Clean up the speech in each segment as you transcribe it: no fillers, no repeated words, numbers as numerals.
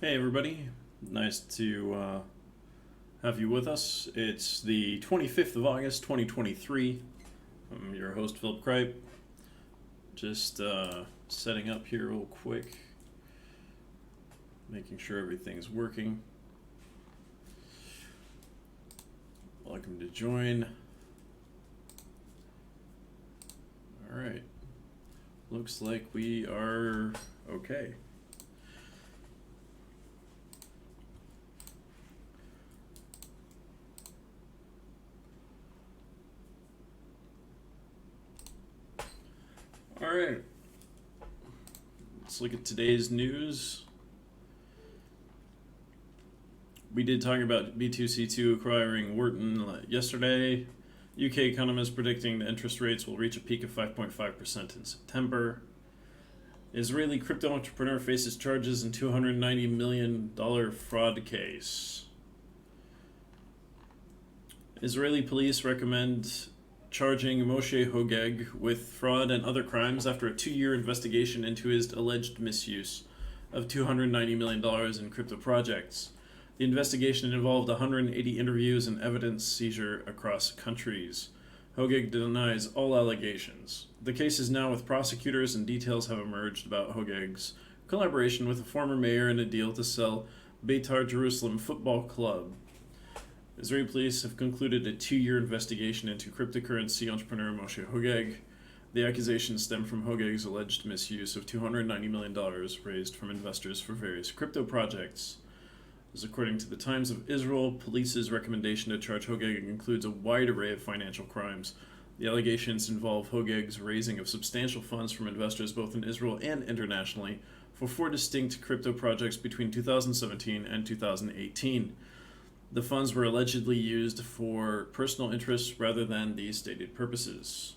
Hey everybody, nice to have you with us. It's the 25th of August 2023. I'm your host Philip Kripe. Just setting up here real quick, making sure everything's working. Welcome to join. Alright, looks like we are okay. Alright, let's look at today's news. We did talk about B2C2 acquiring Wharton yesterday. UK economists predicting the interest rates will reach a peak of 5.5% in September. Israeli crypto entrepreneur faces charges in $290 million fraud case. Israeli police recommend charging Moshe Hogeg with fraud and other crimes after a 2-year investigation into his alleged misuse of $290 million in crypto projects. The investigation involved 180 interviews and evidence seizure across countries. Hogeg denies all allegations. The case is now with prosecutors, and details have emerged about Hogeg's collaboration with a former mayor in a deal to sell Beitar Jerusalem Football Club. Israeli police have concluded a 2-year investigation into cryptocurrency entrepreneur Moshe Hogeg. The accusations stem from Hogeg's alleged misuse of $290 million raised from investors for various crypto projects. As according to the Times of Israel, police's recommendation to charge Hogeg includes a wide array of financial crimes. The allegations involve Hogeg's raising of substantial funds from investors both in Israel and internationally for 4 distinct crypto projects between 2017 and 2018. The funds were allegedly used for personal interests rather than the stated purposes.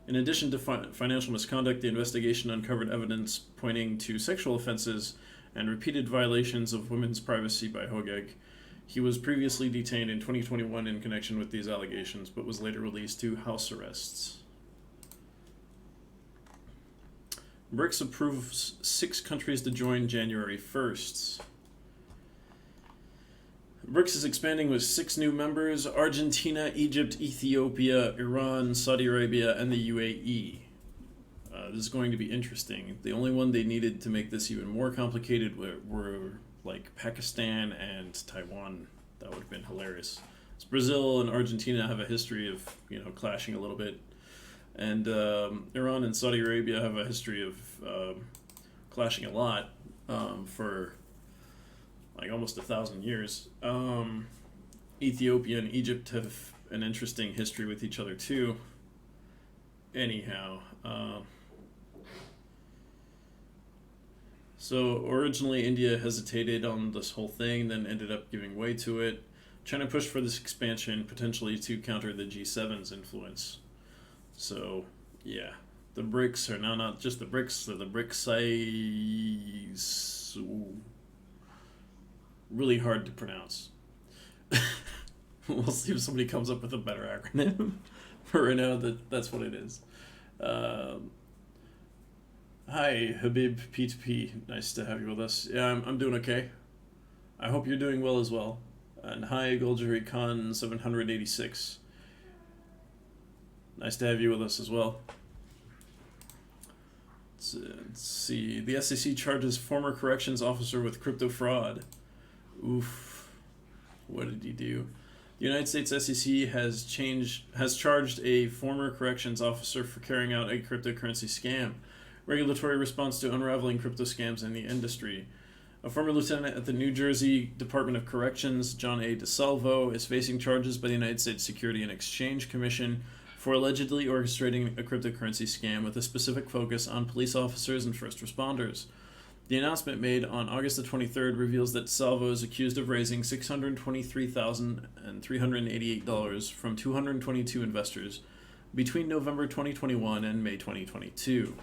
In addition to financial misconduct, the investigation uncovered evidence pointing to sexual offenses and repeated violations of women's privacy by Hogeg. He was previously detained in 2021 in connection with these allegations, but was later released to house arrests. BRICS approves 6 countries to join January 1st. BRICS is expanding with 6 new members: Argentina, Egypt, Ethiopia, Iran, Saudi Arabia, and the UAE. This is going to be interesting. The only one they needed to make this even more complicated were like Pakistan and Taiwan. That would have been hilarious. So Brazil and Argentina have a history of clashing a little bit, and Iran and Saudi Arabia have a history of clashing a lot for like almost 1,000 years. Ethiopia and Egypt have an interesting history with each other too. Anyhow, so originally India hesitated on this whole thing, then ended up giving way to it. China pushed for this expansion potentially to counter the G7's influence. So yeah, the BRICS are now not just the BRICS, they're the BRICS size. Really hard to pronounce. We'll see if somebody comes up with a better acronym. For right now, that's what it is. Hi, Habib P2P. Nice to have you with us. Yeah, I'm doing okay. I hope you're doing well as well. And hi, Goljari Khan 786. Nice to have you with us as well. Let's see. The SEC charges former corrections officer with crypto fraud. Oof. What did he do? The United States SEC has charged a former corrections officer for carrying out a cryptocurrency scam. Regulatory response to unraveling crypto scams in the industry. A former lieutenant at the New Jersey Department of Corrections, John A. DeSalvo, is facing charges by the United States Security and Exchange Commission for allegedly orchestrating a cryptocurrency scam with a specific focus on police officers and first responders. The announcement made on August the 23rd reveals that Salvo is accused of raising $623,388 from 222 investors between November 2021 and May 2022.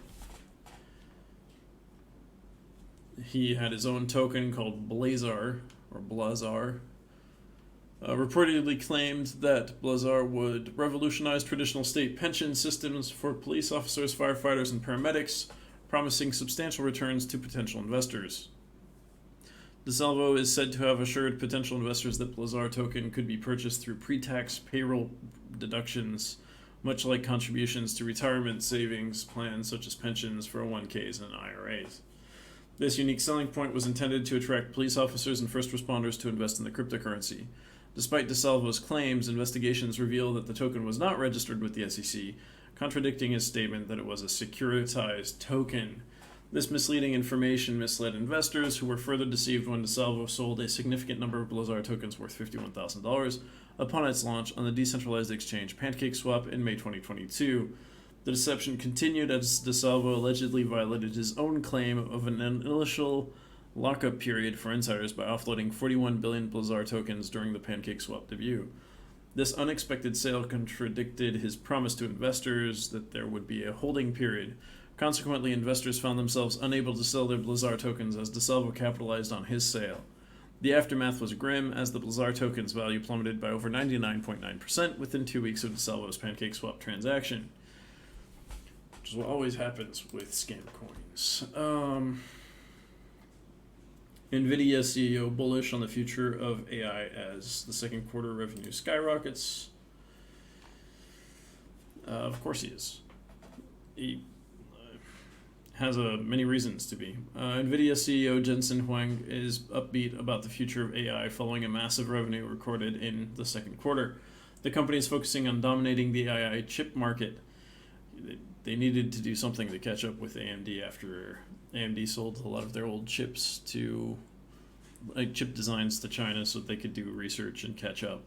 He had his own token called Blazar, reportedly claimed that Blazar would revolutionize traditional state pension systems for police officers, firefighters, and paramedics, promising substantial returns to potential investors. DeSalvo is said to have assured potential investors that Blazar token could be purchased through pre-tax payroll deductions, much like contributions to retirement savings plans such as pensions, 401ks, and IRAs. This unique selling point was intended to attract police officers and first responders to invest in the cryptocurrency. Despite DeSalvo's claims, investigations reveal that the token was not registered with the SEC, contradicting his statement that it was a securitized token. This misleading information misled investors, who were further deceived when DeSalvo sold a significant number of Blazar tokens worth $51,000 upon its launch on the decentralized exchange PancakeSwap in May 2022. The deception continued as DeSalvo allegedly violated his own claim of an initial lockup period for insiders by offloading 41 billion Blazar tokens during the PancakeSwap debut. This unexpected sale contradicted his promise to investors that there would be a holding period. Consequently, investors found themselves unable to sell their Blazar tokens as DeSalvo capitalized on his sale. The aftermath was grim, as the Blazar token's value plummeted by over 99.9% within 2 weeks of DeSalvo's PancakeSwap transaction, which is what always happens with scam coins. NVIDIA CEO bullish on the future of AI as the second quarter revenue skyrockets. Of course he is. He has many reasons to be. NVIDIA CEO Jensen Huang is upbeat about the future of AI following a massive revenue recorded in the second quarter. The company is focusing on dominating the AI chip market. They needed to do something to catch up with AMD after AMD sold a lot of their old chips to, chip designs to China so that they could do research and catch up.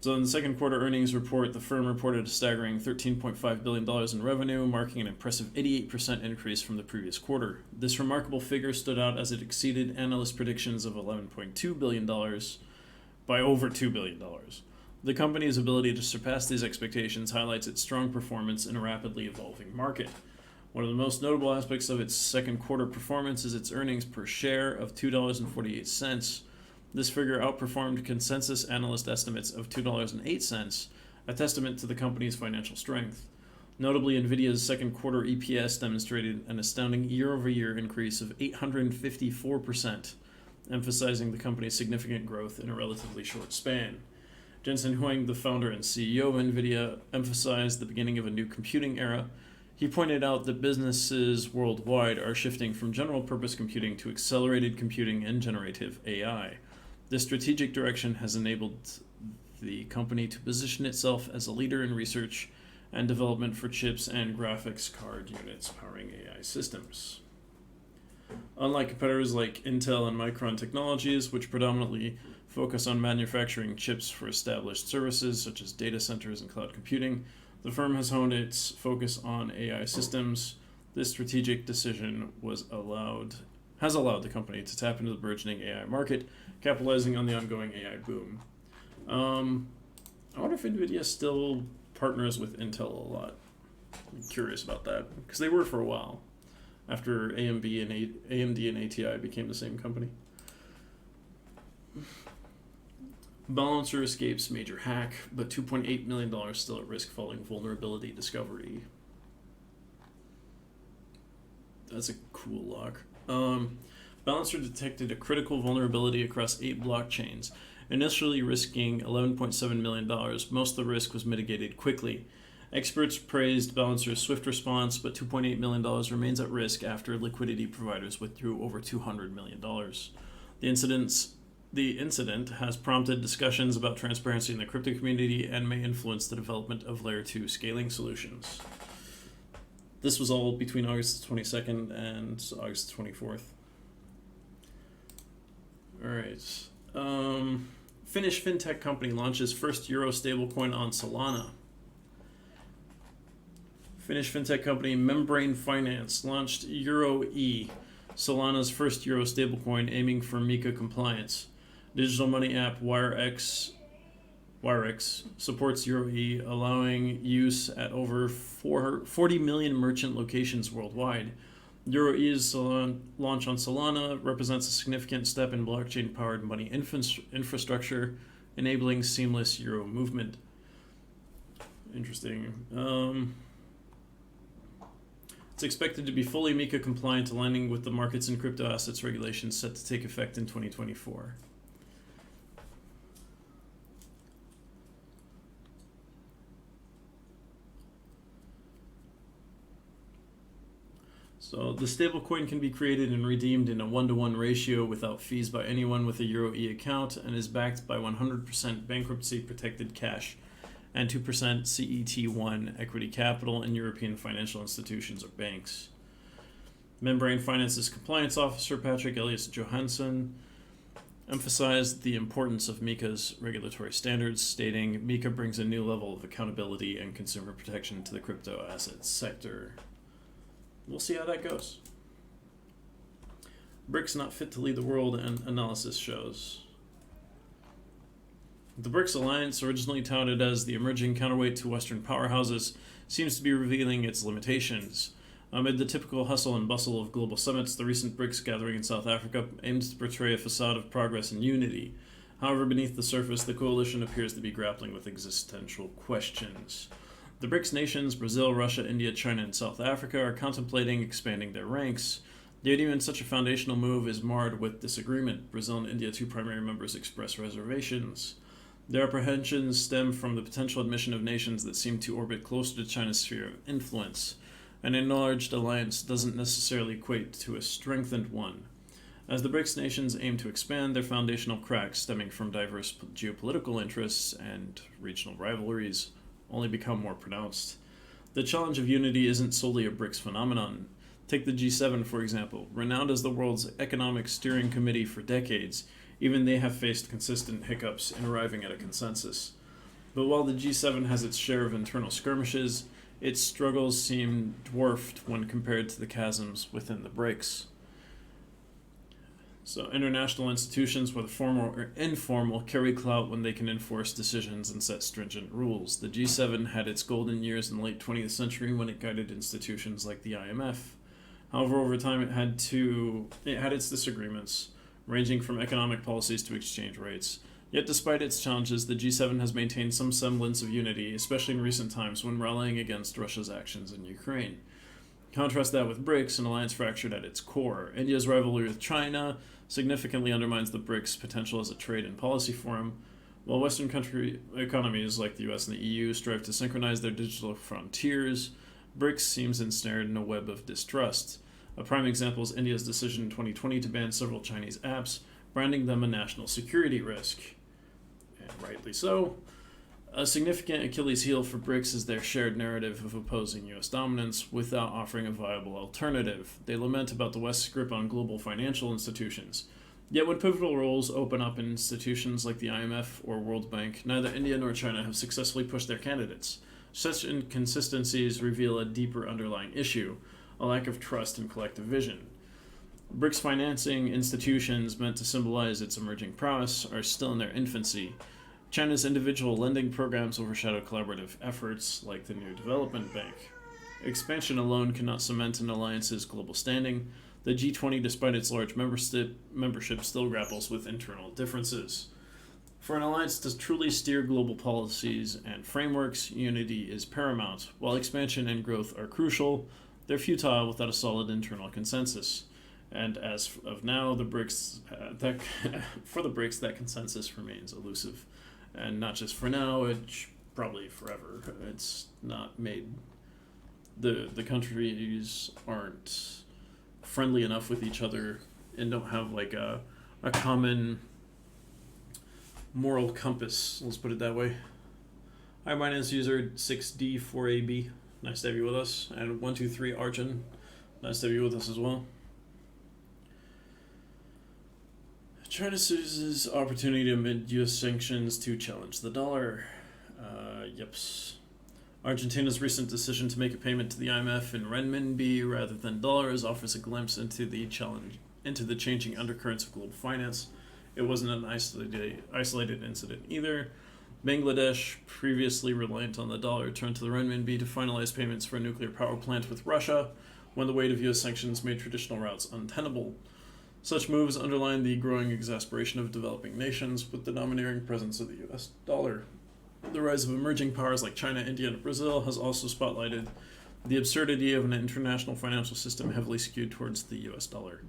So in the second quarter earnings report, the firm reported a staggering $13.5 billion in revenue, marking an impressive 88% increase from the previous quarter. This remarkable figure stood out as it exceeded analyst predictions of $11.2 billion by over $2 billion. The company's ability to surpass these expectations highlights its strong performance in a rapidly evolving market. One of the most notable aspects of its second quarter performance is its earnings per share of $2.48. This figure outperformed consensus analyst estimates of $2.08, a testament to the company's financial strength. Notably, NVIDIA's second quarter EPS demonstrated an astounding year-over-year increase of 854%, emphasizing the company's significant growth in a relatively short span. Jensen Huang, the founder and CEO of NVIDIA, emphasized the beginning of a new computing era. He pointed out that businesses worldwide are shifting from general-purpose computing to accelerated computing and generative AI. This strategic direction has enabled the company to position itself as a leader in research and development for chips and graphics card units powering AI systems. Unlike competitors like Intel and Micron Technologies, which predominantly focus on manufacturing chips for established services such as data centers and cloud computing, the firm has honed its focus on AI systems. This strategic decision has allowed the company to tap into the burgeoning AI market, capitalizing on the ongoing AI boom. I wonder if NVIDIA still partners with Intel a lot. I'm curious about that, because they were for a while, after AMD and ATI became the same company. Balancer escapes major hack, but $2.8 million still at risk following vulnerability discovery. That's a cool lock. Balancer detected a critical vulnerability across 8 blockchains, initially risking $11.7 million. Most of the risk was mitigated quickly. Experts praised Balancer's swift response, but $2.8 million remains at risk after liquidity providers withdrew over $200 million. The incident has prompted discussions about transparency in the crypto community and may influence the development of Layer 2 scaling solutions. This was all between August 22nd and August 24th. Alright. Finnish fintech company launches first Euro stablecoin on Solana. Finnish fintech company Membrane Finance launched Euro-E, Solana's first Euro stablecoin aiming for MiCA compliance. Digital money app WireX supports Euro-E, allowing use at over 40 million merchant locations worldwide. Euro-E's launch on Solana represents a significant step in blockchain-powered money infrastructure, enabling seamless Euro movement. Interesting. It's expected to be fully MiCA compliant, aligning with the markets and crypto assets regulations set to take effect in 2024. So the stablecoin can be created and redeemed in a 1-to-1 ratio without fees by anyone with a EuroE account, and is backed by 100% bankruptcy protected cash and 2% CET1 equity capital in European financial institutions or banks. Membrane Finance's compliance officer Patrick Elias Johansson emphasized the importance of MiCA's regulatory standards, stating, "MiCA brings a new level of accountability and consumer protection to the crypto asset sector." We'll see how that goes. BRICS not fit to lead the world, and analysis shows. The BRICS alliance, originally touted as the emerging counterweight to Western powerhouses, seems to be revealing its limitations. Amid the typical hustle and bustle of global summits, the recent BRICS gathering in South Africa aims to portray a facade of progress and unity. However, beneath the surface, the coalition appears to be grappling with existential questions. The BRICS nations, Brazil, Russia, India, China, and South Africa, are contemplating expanding their ranks. Yet even such a foundational move is marred with disagreement. Brazil and India, two primary members, express reservations. Their apprehensions stem from the potential admission of nations that seem to orbit closer to China's sphere of influence. An enlarged alliance doesn't necessarily equate to a strengthened one. As the BRICS nations aim to expand, their foundational cracks stemming from diverse geopolitical interests and regional rivalries only become more pronounced. The challenge of unity isn't solely a BRICS phenomenon. Take the G7, for example. Renowned as the world's economic steering committee for decades, even they have faced consistent hiccups in arriving at a consensus. But while the G7 has its share of internal skirmishes, its struggles seem dwarfed when compared to the chasms within the BRICS. So international institutions, whether formal or informal, carry clout when they can enforce decisions and set stringent rules. The G7 had its golden years in the late 20th century when it guided institutions like the IMF. However, over time it had its disagreements, ranging from economic policies to exchange rates. Yet despite its challenges, the G7 has maintained some semblance of unity, especially in recent times when rallying against Russia's actions in Ukraine. Contrast that with BRICS, an alliance fractured at its core. India's rivalry with China significantly undermines the BRICS' potential as a trade and policy forum, while Western country economies like the US and the EU strive to synchronize their digital frontiers. BRICS seems ensnared in a web of distrust. A prime example is India's decision in 2020 to ban several Chinese apps, branding them a national security risk. And rightly so. A significant Achilles heel for BRICS is their shared narrative of opposing U.S. dominance without offering a viable alternative. They lament about the West's grip on global financial institutions. Yet when pivotal roles open up in institutions like the IMF or World Bank, neither India nor China have successfully pushed their candidates. Such inconsistencies reveal a deeper underlying issue, a lack of trust and collective vision. BRICS financing institutions meant to symbolize its emerging prowess are still in their infancy. China's individual lending programs overshadow collaborative efforts like the New Development Bank. Expansion alone cannot cement an alliance's global standing. The G20, despite its large membership, still grapples with internal differences. For an alliance to truly steer global policies and frameworks, unity is paramount. While expansion and growth are crucial, they're futile without a solid internal consensus. And as of now, for the BRICS, that consensus remains elusive. And not just for now, it's probably forever. It's not made. The countries aren't friendly enough with each other and don't have like a common moral compass. Let's put it that way. Hi, my name is user 6D4AB. Nice to have you with us. And 123 Arjun. Nice to have you with us as well. China seizes opportunity amid U.S. sanctions to challenge the dollar. Yeps. Argentina's recent decision to make a payment to the IMF in renminbi rather than dollars offers a glimpse into the changing undercurrents of global finance. It wasn't an isolated incident either. Bangladesh, previously reliant on the dollar, turned to the renminbi to finalize payments for a nuclear power plant with Russia when the weight of U.S. sanctions made traditional routes untenable. Such moves underline the growing exasperation of developing nations with the domineering presence of the U.S. dollar. The rise of emerging powers like China, India, and Brazil has also spotlighted the absurdity of an international financial system heavily skewed towards the US dollar.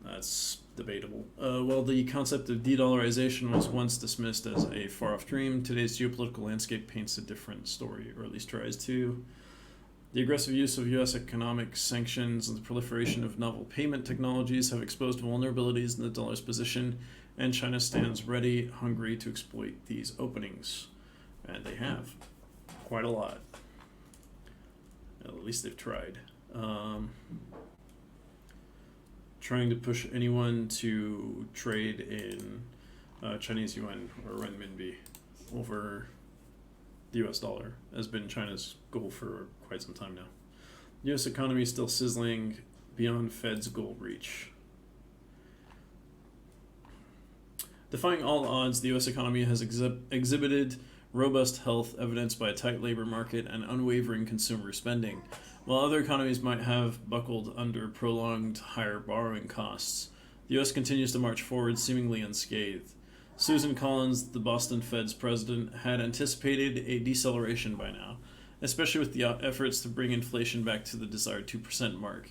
That's debatable. While the concept of de-dollarization was once dismissed as a far-off dream, today's geopolitical landscape paints a different story, or at least tries to. The aggressive use of U.S. economic sanctions and the proliferation of novel payment technologies have exposed vulnerabilities in the dollar's position, and China stands ready, hungry to exploit these openings. And they have. Quite a lot. At least they've tried. Trying to push anyone to trade in Chinese yuan or renminbi over the US dollar has been China's goal for quite some time now. The US economy is still sizzling beyond Fed's goal reach. Defying all odds, the US economy has exhibited robust health evidenced by a tight labor market and unwavering consumer spending. While other economies might have buckled under prolonged higher borrowing costs, the US continues to march forward seemingly unscathed. Susan Collins, the Boston Fed's president, had anticipated a deceleration by now, especially with the efforts to bring inflation back to the desired 2% mark.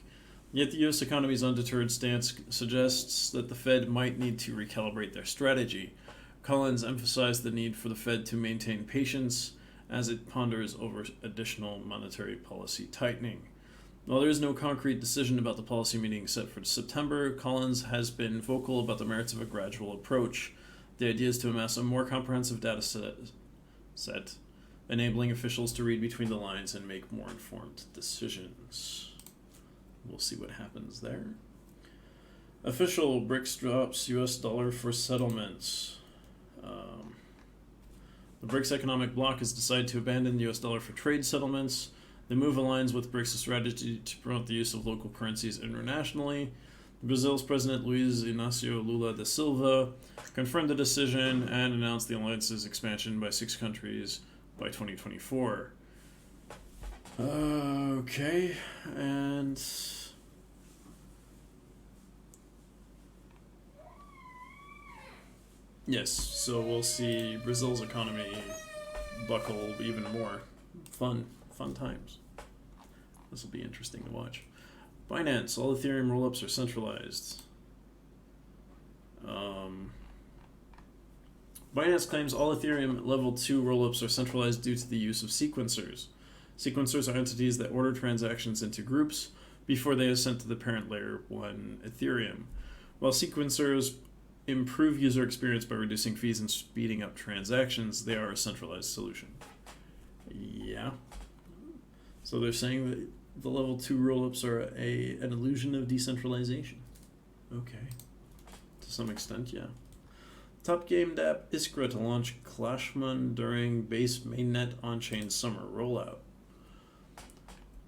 Yet the US economy's undeterred stance suggests that the Fed might need to recalibrate their strategy. Collins emphasized the need for the Fed to maintain patience as it ponders over additional monetary policy tightening. While there is no concrete decision about the policy meeting set for September, Collins has been vocal about the merits of a gradual approach. The idea is to amass a more comprehensive data set, enabling officials to read between the lines and make more informed decisions. We'll see what happens there. Official BRICS drops US dollar for settlements. The BRICS economic bloc has decided to abandon the US dollar for trade settlements. The move aligns with BRICS' strategy to promote the use of local currencies internationally. Brazil's President Luiz Inácio Lula da Silva confirmed the decision and announced the alliance's expansion by 6 countries by 2024. Okay, and yes, so we'll see Brazil's economy buckle even more. Fun times. This will be interesting to watch. Binance, all Ethereum rollups are centralized. Binance claims all Ethereum level 2 rollups are centralized due to the use of sequencers. Sequencers are entities that order transactions into groups before they are sent to the parent layer 1 Ethereum. While sequencers improve user experience by reducing fees and speeding up transactions, they are a centralized solution. Yeah. So they're saying that the level 2 rollups are an illusion of decentralization. Okay. To some extent, yeah. Top gamed app Iskra to launch Clashman during base mainnet on-chain summer rollout.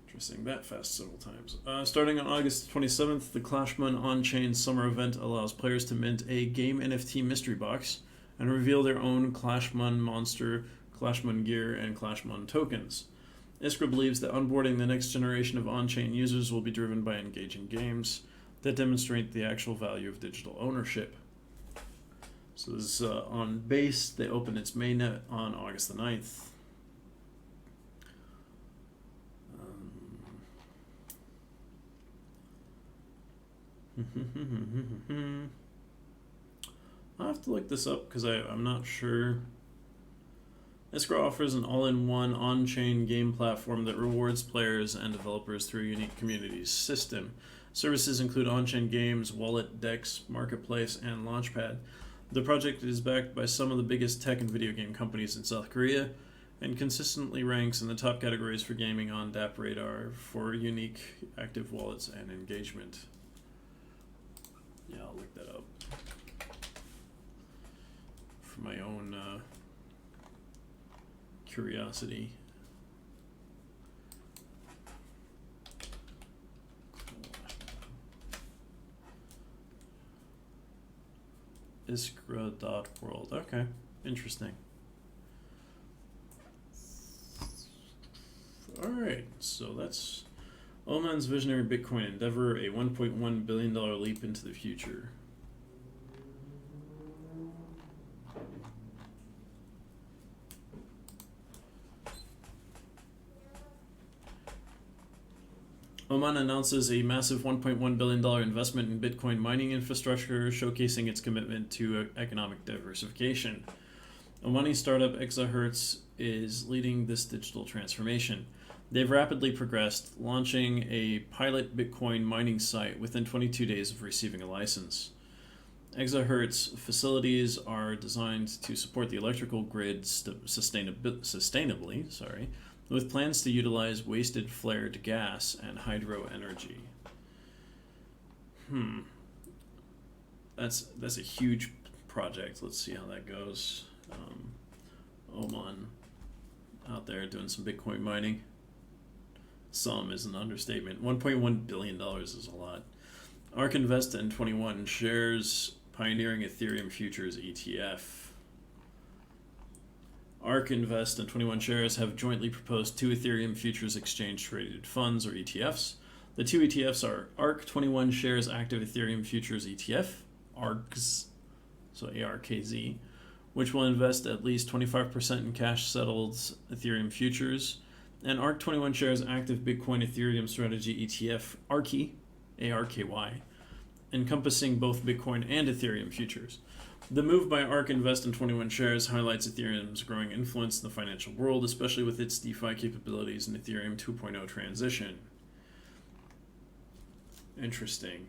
Interesting, that fast several times. Starting on August 27th, the Clashman on-chain summer event allows players to mint a game NFT mystery box and reveal their own Clashman monster, Clashman gear, and Clashman tokens. Iskra believes that onboarding the next generation of on-chain users will be driven by engaging games that demonstrate the actual value of digital ownership. So this is on base. They opened its mainnet on August the 9th. I'll have to look this up because I'm not sure. Iskra offers an all-in-one on-chain game platform that rewards players and developers through a unique community system. Services include on-chain games, wallet, DEX, marketplace, and launchpad. The project is backed by some of the biggest tech and video game companies in South Korea and consistently ranks in the top categories for gaming on DApp Radar for unique active wallets and engagement. Yeah, I'll look that up for my own curiosity. Iskra.world. Okay, interesting. Alright, so that's Oman's visionary Bitcoin endeavor, a $1.1 billion leap into the future. Oman announces a massive $1.1 billion investment in Bitcoin mining infrastructure, showcasing its commitment to economic diversification. Omani startup Exahertz is leading this digital transformation. They've rapidly progressed, launching a pilot Bitcoin mining site within 22 days of receiving a license. Exahertz facilities are designed to support the electrical grid sustainably, with plans to utilize wasted flared gas and hydro energy. That's a huge project. Let's see how that goes. Oman out there doing some Bitcoin mining. Some is an understatement. $1.1 billion is a lot. ARK Invest in 21 shares pioneering Ethereum futures ETF. ARK Invest and 21 shares have jointly proposed two Ethereum futures exchange traded funds, or ETFs. The two ETFs are ARK 21 shares active Ethereum futures ETF, ARKZ, so ARKZ, which will invest at least 25% in cash settled Ethereum futures, and ARK 21 shares active Bitcoin Ethereum strategy ETF, ARKY, ARKY, encompassing both Bitcoin and Ethereum futures. The move by ARK Invest in 21 shares highlights Ethereum's growing influence in the financial world, especially with its DeFi capabilities and Ethereum 2.0 transition. Interesting.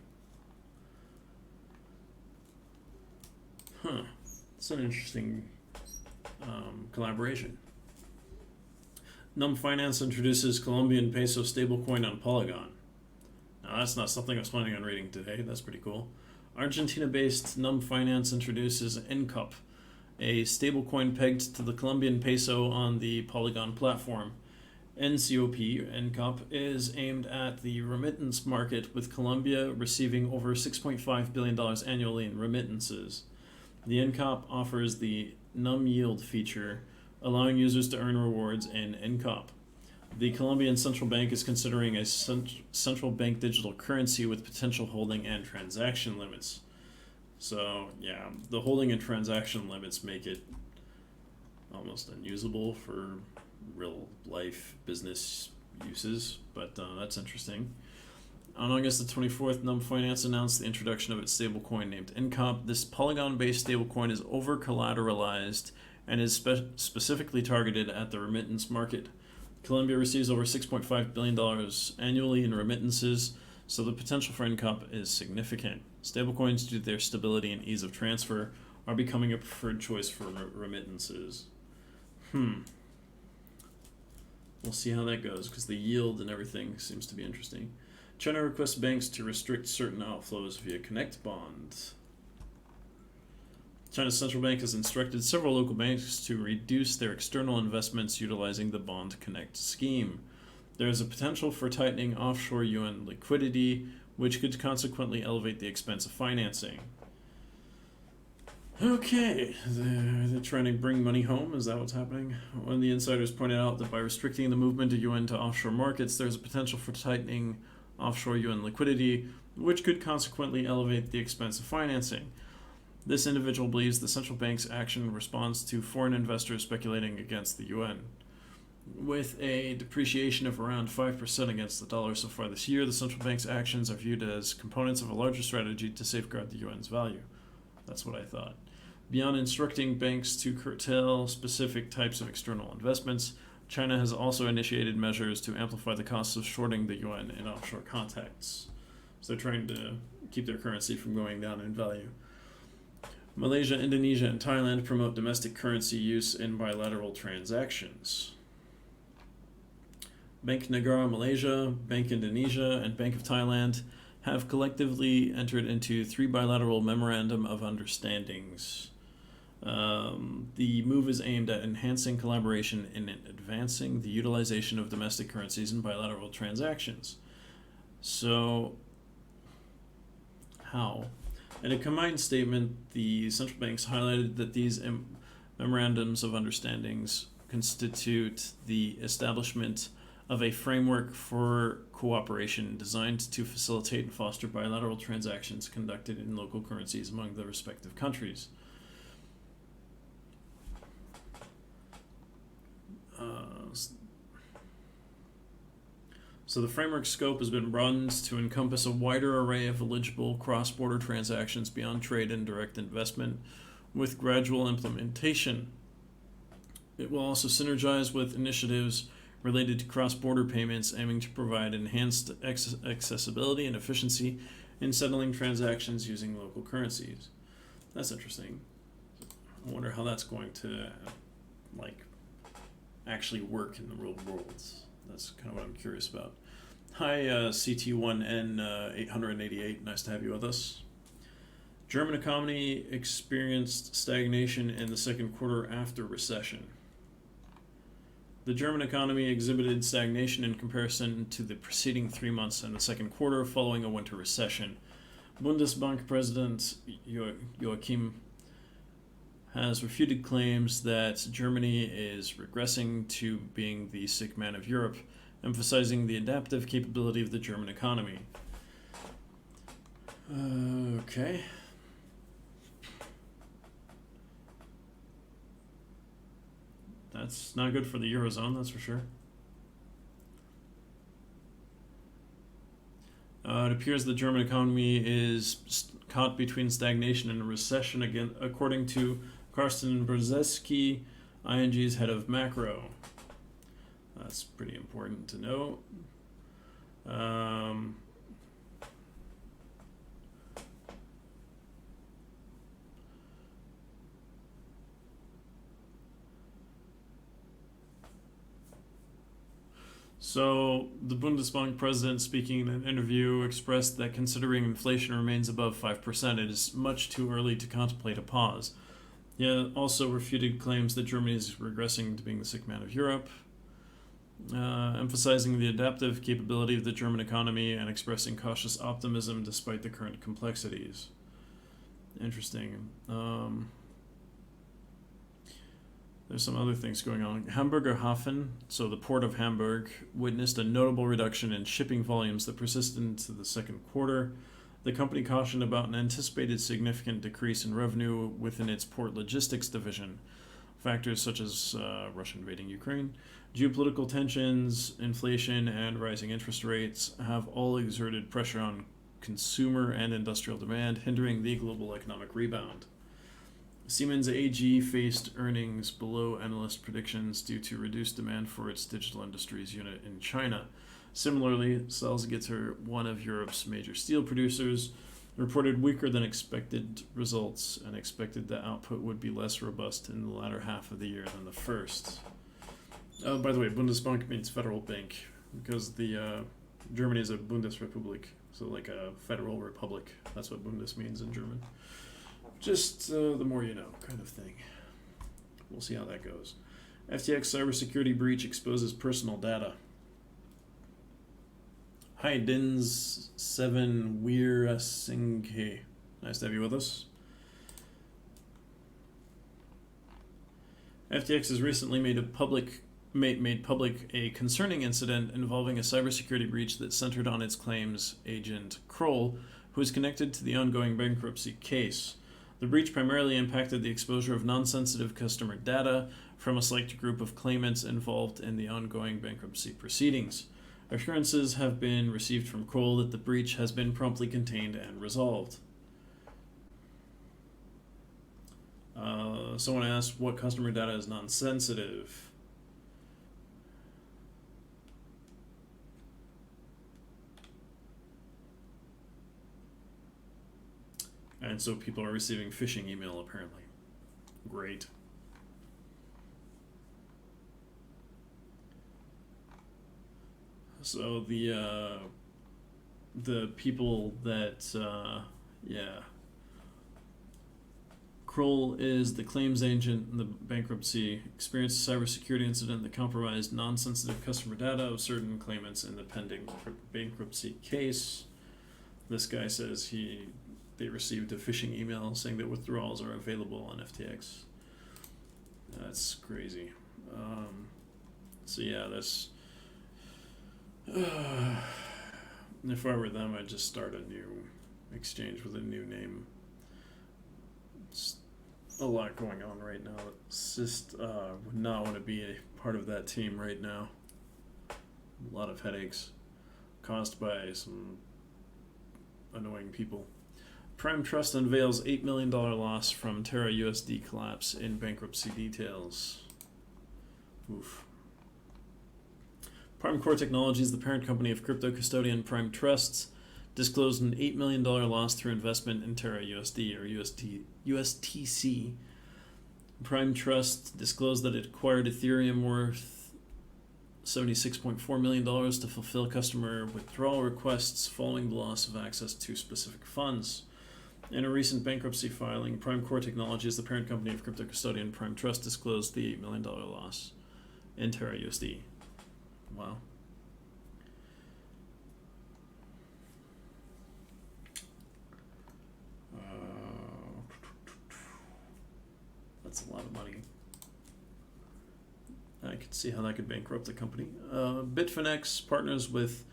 It's an interesting collaboration. Num Finance introduces Colombian peso stablecoin on Polygon. Now, that's not something I was planning on reading today. That's pretty cool. Argentina-based Num Finance introduces NCOP, a stablecoin pegged to the Colombian peso on the Polygon platform. NCOP is aimed at the remittance market, with Colombia receiving over $6.5 billion annually in remittances. The NCOP offers the Num Yield feature, allowing users to earn rewards in NCOP. The Colombian Central Bank is considering a central bank digital currency with potential holding and transaction limits. So, yeah, the holding and transaction limits make it almost unusable for real life business uses, but that's interesting. On August the 24th, Num Finance announced the introduction of its stablecoin named NCOP. This Polygon-based stablecoin is over-collateralized and is specifically targeted at the remittance market. Colombia receives over $6.5 billion annually in remittances, so the potential for NCOP is significant. Stablecoins, due to their stability and ease of transfer, are becoming a preferred choice for remittances. We'll see how that goes, because the yield and everything seems to be interesting. China requests banks to restrict certain outflows via Connect Bond. China's central bank has instructed several local banks to reduce their external investments utilizing the Bond Connect scheme. There is a potential for tightening offshore yuan liquidity, which could consequently elevate the expense of financing. Okay, they're trying to bring money home. Is that what's happening? One of the insiders pointed out that by restricting the movement of yuan to offshore markets, there's a potential for tightening offshore yuan liquidity, which could consequently elevate the expense of financing. This individual believes the central bank's action responds to foreign investors speculating against the yuan. With a depreciation of around 5% against the dollar so far this year, the central bank's actions are viewed as components of a larger strategy to safeguard the yuan's value. That's what I thought. Beyond instructing banks to curtail specific types of external investments, China has also initiated measures to amplify the costs of shorting the yuan in offshore contexts. So they're trying to keep their currency from going down in value. Malaysia, Indonesia, and Thailand promote domestic currency use in bilateral transactions. Bank Negara Malaysia, Bank Indonesia, and Bank of Thailand have collectively entered into 3 bilateral memorandum of understandings. The move is aimed at enhancing collaboration in advancing the utilization of domestic currencies in bilateral transactions. So, how? In a combined statement, the central banks highlighted that these memorandums of understandings constitute the establishment of a framework for cooperation designed to facilitate and foster bilateral transactions conducted in local currencies among the respective countries. So the framework scope has been broadened to encompass a wider array of eligible cross-border transactions beyond trade and direct investment, with gradual implementation. It will also synergize with initiatives related to cross-border payments, aiming to provide enhanced accessibility and efficiency in settling transactions using local currencies. That's interesting. I wonder how that's going to actually work in the real world. That's kind of what I'm curious about. Hi, CT1N888. Nice to have you with us. German economy experienced stagnation in the second quarter after recession. The German economy exhibited stagnation in comparison to the preceding 3 months in the second quarter following a winter recession. Bundesbank President Joachim has refuted claims that Germany is regressing to being the sick man of Europe, emphasizing the adaptive capability of the German economy. Okay. That's not good for the Eurozone, that's for sure. It appears the German economy is caught between stagnation and a recession again, according to Karsten Brzezinski, ING's head of macro. That's pretty important to know. So the Bundesbank president, speaking in an interview, expressed that considering inflation remains above 5%, it is much too early to contemplate a pause. He also refuted claims that Germany is regressing to being the sick man of Europe, emphasizing the adaptive capability of the German economy and expressing cautious optimism despite the current complexities. Interesting. There's some other things going on. Hamburger Hafen, so the port of Hamburg, witnessed a notable reduction in shipping volumes that persisted into the second quarter. The company cautioned about an anticipated significant decrease in revenue within its port logistics division. Factors such as Russia invading Ukraine, geopolitical tensions, inflation, and rising interest rates have all exerted pressure on consumer and industrial demand, hindering the global economic rebound. Siemens AG faced earnings below analyst predictions due to reduced demand for its digital industries unit in China. Similarly, Salzgitter, one of Europe's major steel producers, reported weaker than expected results and expected that output would be less robust in the latter half of the year than the first. By the way, Bundesbank means federal bank because the Germany is a Bundesrepublik, so like a federal republic. That's what Bundes means in German. Just the more you know kind of thing. We'll see how that goes. FTX cybersecurity breach exposes personal data. Hi, Dins7 Weerasinghe. Nice to have you with us. FTX has recently made public a concerning incident involving a cybersecurity breach that centered on its claims agent Kroll, who is connected to the ongoing bankruptcy case. The breach primarily impacted the exposure of non-sensitive customer data from a select group of claimants involved in the ongoing bankruptcy proceedings. Assurances have been received from Kroll that the breach has been promptly contained and resolved. Someone asked what customer data is non-sensitive. And so people are receiving phishing email, apparently. Great. So the people that, Kroll is the claims agent in the bankruptcy, experienced a cybersecurity incident that compromised non-sensitive customer data of certain claimants in the pending bankruptcy case. This guy says they received a phishing email saying that withdrawals are available on FTX. That's crazy. That's... if I were them, I'd just start a new exchange with a new name. It's a lot going on right now. It's just would not want to be a part of that team right now. A lot of headaches. caused by some annoying people. Prime Trust unveils $8 million loss from Terra USD collapse in bankruptcy details. Oof. Prime Core Technologies, the parent company of crypto custodian Prime Trusts, disclosed an $8 million loss through investment in Terra USD or USTC. Prime Trust disclosed that it acquired Ethereum worth $76.4 million to fulfill customer withdrawal requests following the loss of access to specific funds. In a recent bankruptcy filing, Prime Core Technologies, the parent company of crypto custodian Prime Trust, disclosed the $8 million loss in Terra USD. Wow. That's a lot of money. I could see how that could bankrupt the company. Bitfinex partners with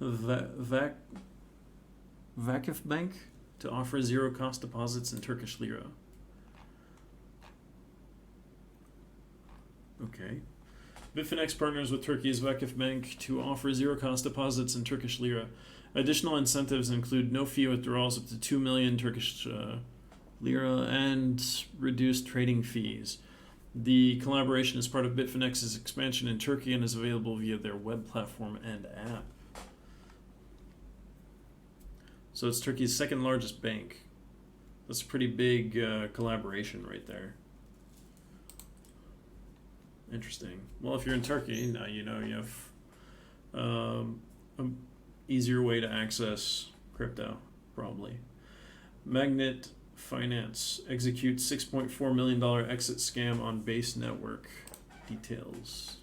Vakif Bank to offer zero-cost deposits in Turkish lira. Okay. Bitfinex partners with Turkey's Vakif Bank to offer zero-cost deposits in Turkish lira. Additional incentives include no fee withdrawals up to 2 million Turkish lira and reduced trading fees. The collaboration is part of Bitfinex's expansion in Turkey and is available via their web platform and app. So it's Turkey's second largest bank. That's a pretty big collaboration right there. Interesting. Well, if you're in Turkey, now you know you have an easier way to access crypto, probably. Magnet Finance executes $6.4 million exit scam on Base Network. Details.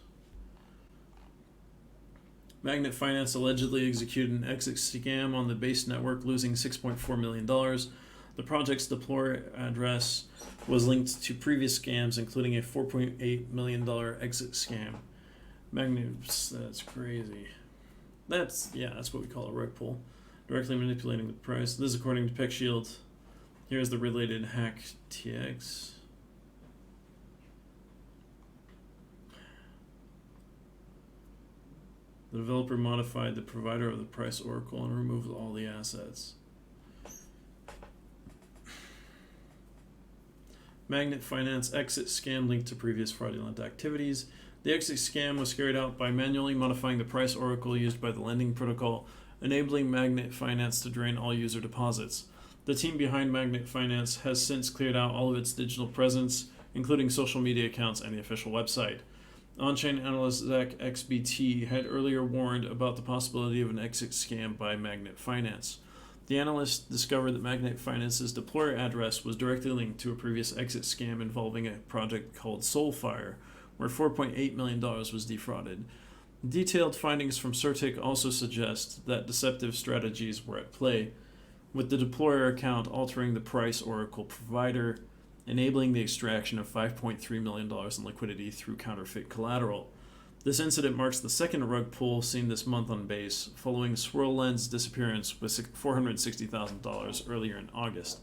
Magnet Finance allegedly executed an exit scam on the Base Network, losing $6.4 million. The project's deploy address was linked to previous scams, including a $4.8 million exit scam. Magnets, that's crazy. That's what we call a rug pull. Directly manipulating the price. This is according to PeckShield. Here's the related hack TX. The developer modified the provider of the price oracle and removed all the assets. Magnet Finance exit scam linked to previous fraudulent activities. The exit scam was carried out by manually modifying the price oracle used by the lending protocol, enabling Magnet Finance to drain all user deposits. The team behind Magnet Finance has since cleared out all of its digital presence, including social media accounts and the official website. On-chain analyst Zach XBT had earlier warned about the possibility of an exit scam by Magnet Finance. The analyst discovered that Magnet Finance's deployer address was directly linked to a previous exit scam involving a project called Soulfire, where $4.8 million was defrauded. Detailed findings from CerTic also suggest that deceptive strategies were at play, with the deployer account altering the price oracle provider, enabling the extraction of $5.3 million in liquidity through counterfeit collateral. This incident marks the second rug pull seen this month on Base, following SwirlLend's disappearance with $460,000 earlier in August.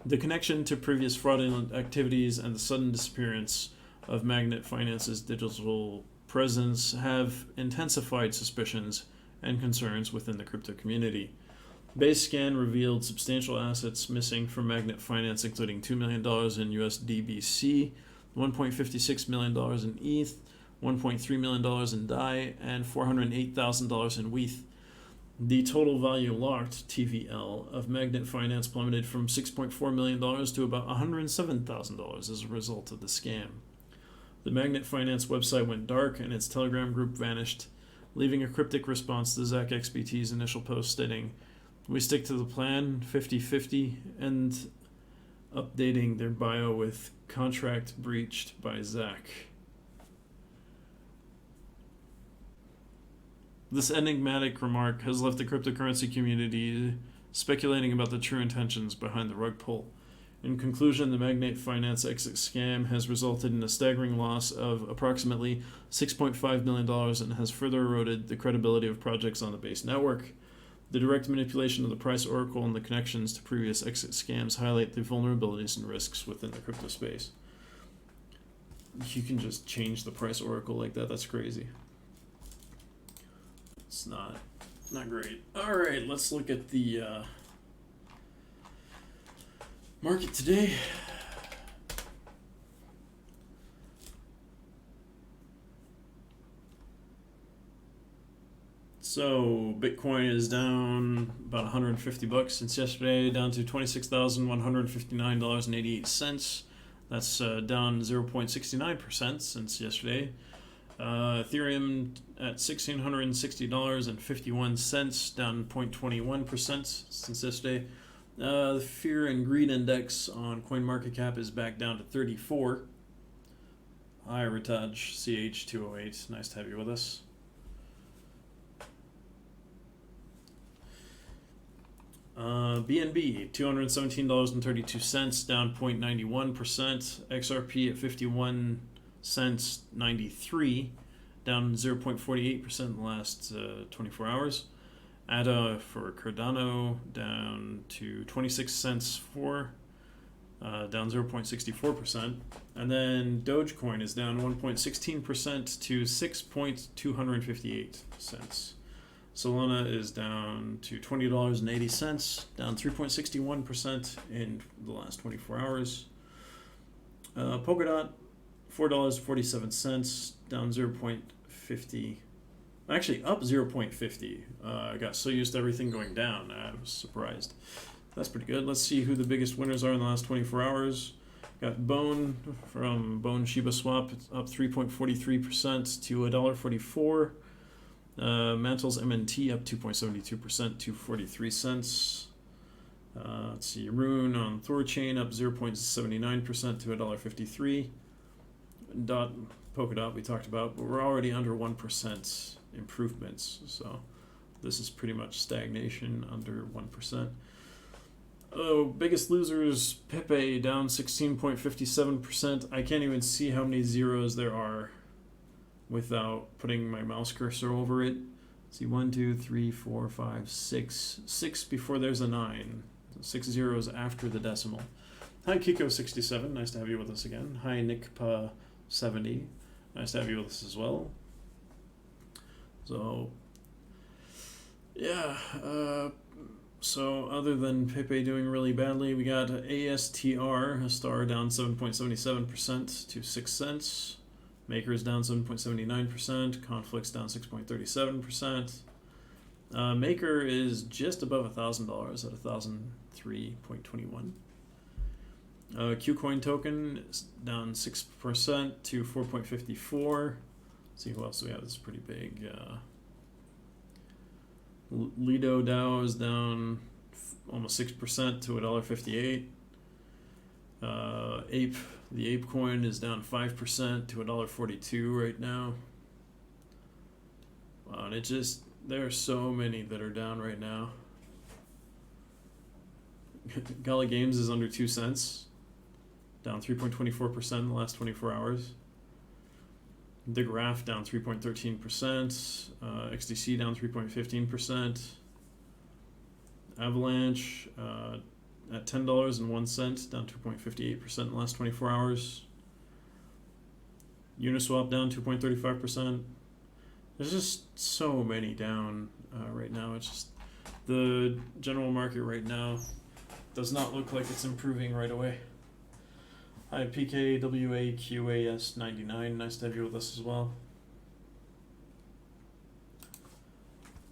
The connection to previous fraudulent activities and the sudden disappearance of Magnet Finance's digital presence have intensified suspicions and concerns within the crypto community. Base scan revealed substantial assets missing from Magnet Finance, including $2 million in USDBC, $1.56 million in ETH, $1.3 million in DAI, and $408,000 in WETH. The total value locked, TVL, of Magnet Finance plummeted from $6.4 million to about $107,000 as a result of the scam. The Magnet Finance website went dark and its Telegram group vanished, leaving a cryptic response to Zach XBT's initial post stating, "We stick to the plan, 50-50, and updating their bio with contract breached by Zach." This enigmatic remark has left the cryptocurrency community speculating about the true intentions behind the rug pull. In conclusion, the Magnet Finance exit scam has resulted in a staggering loss of approximately $6.5 million and has further eroded the credibility of projects on the Base network. The direct manipulation of the price oracle and the connections to previous exit scams highlight the vulnerabilities and risks within the crypto space. You can just change the price oracle like that. That's crazy. It's not Not great. All right, let's look at the market today. So Bitcoin is down about 150 bucks since yesterday, down to $26,159.88. That's down 0.69% since yesterday. Ethereum at $1,660.51, down 0.21% since yesterday. The Fear and Greed Index on CoinMarketCap is back down to 34. Hi, Ritaj, CH208. Nice to have you with us. BNB, $217.32, down 0.91%. XRP at 51 cents 93, down 0.48% in the last 24 hours. ADA for Cardano down to 26 cents 4, down 0.64%. And then Dogecoin is down 1.16% to 6.258 cents. Solana is down to $20.80, down 3.61% in the last 24 hours. Polkadot, $4.47, down 0.50. Actually, up 0.50. I got so used to everything going down, I was surprised. That's pretty good. Let's see who the biggest winners are in the last 24 hours. Got Bone from Bone Shiba Swap, it's up 3.43% to $1.44. Mantle's MNT up 2.72% to 43 cents. Let's see, Rune on Thorchain up 0.79% to $1.53. Polkadot we talked about, but we're already under 1% improvements, so this is pretty much stagnation under 1%. Oh, biggest losers, Pepe down 16.57%. I can't even see how many zeros there are without putting my mouse cursor over it. Let's see, 1, 2, 3, 4, 5, 6. 6 before there's a 9. 6 zeros after the decimal. Hi, Kiko67. Nice to have you with us again. Hi, NickPa70. Nice to have you with us as well. So, yeah. So, other than Pepe doing really badly, we got ASTR, a star down 7.77% to 6 cents. Maker's down 7.79%. Conflict's down 6.37%. Maker is just above $1,000 at 1,003.21. Qcoin token is down 6% to 4.54. Let's see who else we have. This is pretty big. Lido DAO is down almost 6% to $1.58. The Ape coin is down 5% to $1.42 right now. Wow, and there are so many that are down right now. Gala Games is under 2 cents, down 3.24% in the last 24 hours. The Graph down 3.13%. XDC down 3.15%. Avalanche at $10.01, down 2.58% in the last 24 hours. Uniswap down 2.35%. There's just so many down right now. It's just the general market right now does not look like it's improving right away. Hi, PKWAQAS99. Nice to have you with us as well.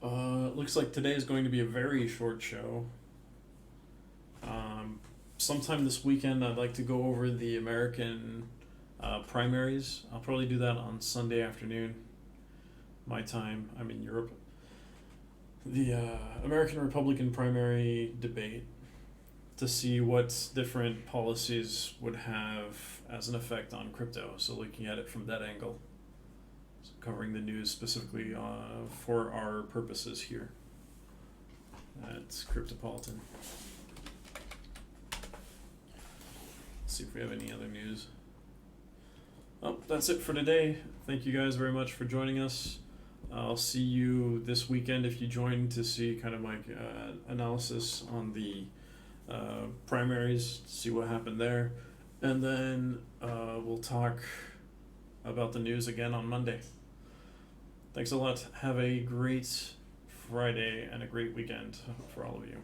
Looks like today is going to be a very short show. Sometime this weekend, I'd like to go over the American primaries. I'll probably do that on Sunday afternoon, my time. I'm in Europe. The American Republican primary debate to see what different policies would have as an effect on crypto. So looking at it from that angle. So covering the news specifically for our purposes here at Cryptopolitan. Let's see if we have any other news. Oh, that's it for today. Thank you guys very much for joining us. I'll see you this weekend if you join to see kind of my analysis on the primaries, see what happened there. And then we'll talk about the news again on Monday. Thanks a lot. Have a great Friday and a great weekend for all of you.